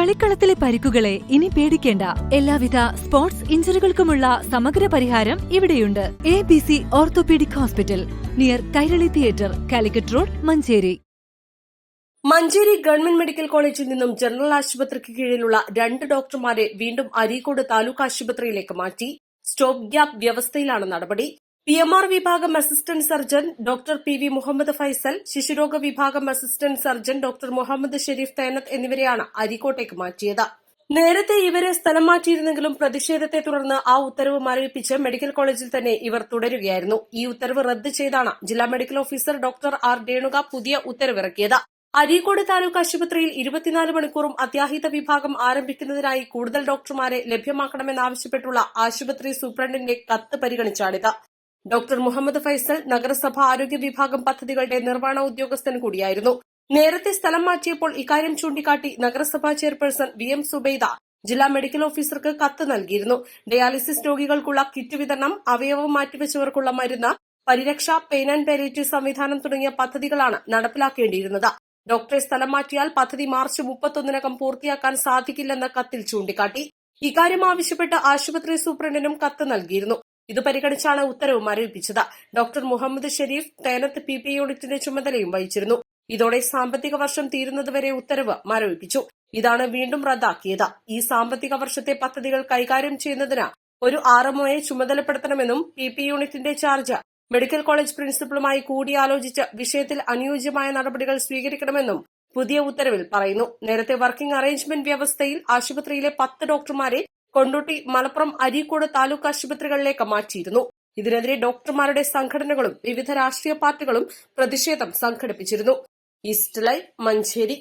കളിക്കളത്തിലെ പരിക്കുകളെ ഇനി പേടിക്കേണ്ട. എല്ലാവിധ സ്പോർട്സ് ഇഞ്ചുറികൾക്കുമുള്ള സമഗ്ര പരിഹാരം ഇവിടെയുണ്ട്. ABC orthopaedic hospital, near Kairali theatre, Calicut road, Manjeri. Manjeri government medical കോളേജിൽ നിന്നും ജനറൽ ആശുപത്രിക്ക് കീഴിലുള്ള 2 ഡോക്ടർമാരെ വീണ്ടും അരീക്കോട് താലൂക്ക് ആശുപത്രിയിലേക്ക് മാറ്റി. സ്റ്റോപ്പ് ഗ്യാപ്പ് വ്യവസ്ഥയിലാണ് നടപടി. PMR വിഭാഗം assistant surgeon doctor PV Muhammad Faisal, ശിശുരോഗ വിഭാഗം assistant surgeon doctor Muhammad Sherif Thenath എന്നിവരെയാണ് അരീക്കോട്ടേക്ക് മാറ്റിയത്. നേരത്തെ ഇവരെ സ്ഥലം മാറ്റിയിരുന്നെങ്കിലും പ്രതിഷേധത്തെ തുടർന്ന് ആ ഉത്തരവ് മരവിപ്പിച്ച് മെഡിക്കൽ കോളേജിൽ തന്നെ ഇവർ തുടരുകയായിരുന്നു. ഈ ഉത്തരവ് റദ്ദ് ചെയ്താണ് ജില്ലാ medical officer doctor R Renuka പുതിയ ഉത്തരവിറക്കിയത്. അരീക്കോട് താലൂക്ക് ആശുപത്രിയിൽ 24 മണിക്കൂറും അത്യാഹിത വിഭാഗം ആരംഭിക്കുന്നതിനായി കൂടുതൽ ഡോക്ടർമാരെ ലഭ്യമാക്കണമെന്നാവശ്യപ്പെട്ടുള്ള ആശുപത്രി സൂപ്രണ്ടിന്റെ കത്ത് പരിഗണിച്ചാണിത്. ഡോക്ടർ മുഹമ്മദ് ഫൈസൽ നഗരസഭ ആരോഗ്യ വിഭാഗം പദ്ധതികളുടെ നിർവ്വഹണ ഉദ്യോഗസ്ഥൻ കൂടിയായിരുന്നു. നേരത്തെ സ്ഥലം മാറ്റിയപ്പോൾ ഇക്കാര്യം ചൂണ്ടിക്കാട്ടി നഗരസഭാ ചെയർപേഴ്സൺ VM സുബൈദ ജില്ലാ മെഡിക്കൽ ഓഫീസർക്ക് കത്ത് നൽകിയിരുന്നു. ഡയാലിസിസ് രോഗികൾക്കുള്ള കിറ്റ് വിതരണം, അവയവം മാറ്റിവെച്ചവർക്കുള്ള മരുന്ന്, പരിരക്ഷ, പെയിൻ ആൻഡ് പാലിയേറ്റീവ് സംവിധാനം തുടങ്ങിയ പദ്ധതികളാണ് നടപ്പിലാക്കേണ്ടിയിരുന്നത്. ഡോക്ടറെ സ്ഥലം മാറ്റിയാൽ പദ്ധതി മാർച്ച് 31-നകം പൂർത്തിയാക്കാൻ സാധിക്കില്ലെന്ന് കത്തിൽ ചൂണ്ടിക്കാട്ടി. ഇക്കാര്യം ആവശ്യപ്പെട്ട് ആശുപത്രി സൂപ്രണ്ടിനും കത്ത് നൽകിയിരുന്നു. ഇത് പരിഗണിച്ചാണ് ഉത്തരവ് മരവിപ്പിച്ചത്. ഡോക്ടർ മുഹമ്മദ് ഷെരീഫ് തേനത്ത് PP യൂണിറ്റിന്റെ ചുമതലയും വഹിച്ചിരുന്നു. ഇതോടെ സാമ്പത്തിക വർഷം തീരുന്നതുവരെ ഉത്തരവ് മരവിപ്പിച്ചു. ഇതാണ് വീണ്ടും റദ്ദാക്കിയത്. ഈ സാമ്പത്തിക വർഷത്തെ പദ്ധതികൾ കൈകാര്യം ചെയ്യുന്നതിന് ഒരു RMOയെ ചുമതലപ്പെടുത്തണമെന്നും PP യൂണിറ്റിന്റെ ചാർജ് മെഡിക്കൽ കോളേജ് പ്രിൻസിപ്പലുമായി കൂടിയാലോചിച്ച് വിഷയത്തിൽ അനുയോജ്യമായ നടപടികൾ സ്വീകരിക്കണമെന്നും പുതിയ ഉത്തരവിൽ പറയുന്നു. നേരത്തെ വർക്കിംഗ് അറേഞ്ച്മെന്റ് വ്യവസ്ഥയിൽ ആശുപത്രിയിലെ 10 ഡോക്ടർമാരെ കൊണ്ടോട്ടി, മലപ്പുറം, അരീക്കോട് താലൂക്ക് ആശുപത്രികളിലേക്ക് മാറ്റിയിരുന്നു. ഇതിനെതിരെ ഡോക്ടർമാരുടെ സംഘടനകളും വിവിധ രാഷ്ട്രീയ പാർട്ടികളും പ്രതിഷേധം സംഘടിപ്പിച്ചിരുന്നു. East live, Manjeri.